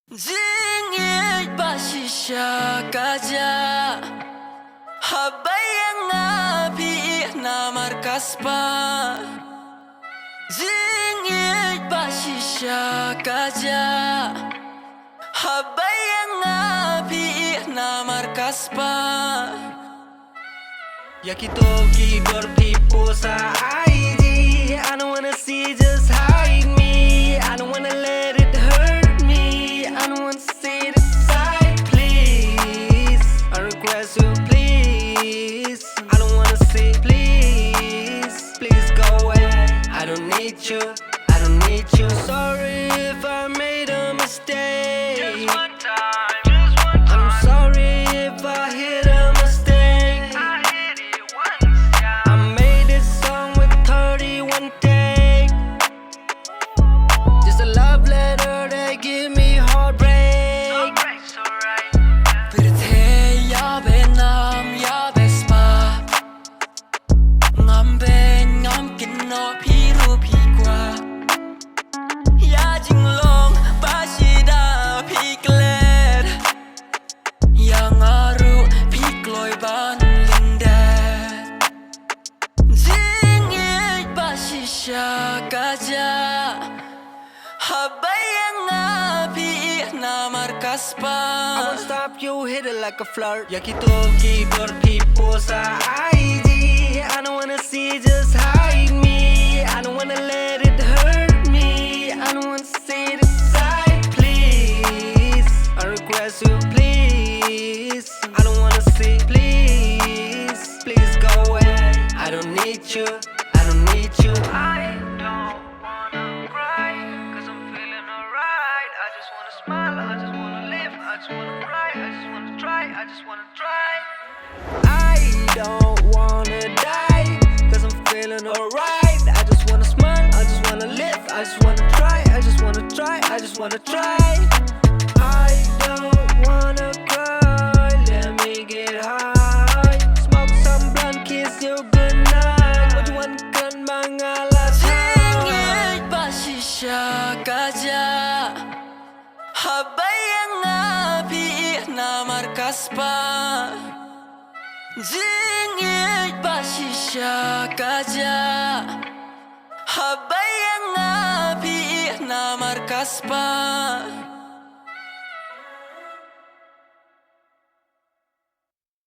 Zingit basisya kaja Habayang api NAMAR SPAH Zingit basisya kaja Habayang api NAMAR SPAH Yakitoki people sa ID I don't wanna see just hide me I don't wanna let it hurt me I don't wanna see the side please I request you please I don't wanna see please go away I don't need you I don't need you Sorry if I made a mistake Just one time I'm sorry if I hit a mistake I hit it once, yeah I made this song with 31 take Just a love letter that give me heartbreak Pirte yabe nam yabe SPAH Ngam ben ngam kinno piru pikwa Ya jinglong pasida piklet Yang aru pikloy ban lindet Zingit basisya kaja Habayang api NAMAR SPAH I won't stop you, hit it like a flirt Yakitoki people sa ID I don't wanna see just hide me I don't wanna let it hurt me I don't wanna see the side please I request you please I don't wanna see please go away I don't need you I don't need you I don't wanna cry Cause I'm feeling alright I just wanna smile, I just wanna live I just wanna cry, I just wanna try I just wanna try I don't wanna die Cause I'm feeling alright I just wanna smile, I just wanna live I just wanna try, I just wanna try I just wanna try I don't wanna cry Let me get high Smoke some blunt, kiss you goodnight What you want kan mga lasang Zingit basisya kaja Habayang api NAMAR SPAH Zingit basisya kaja Habayang api NAMAR SPAH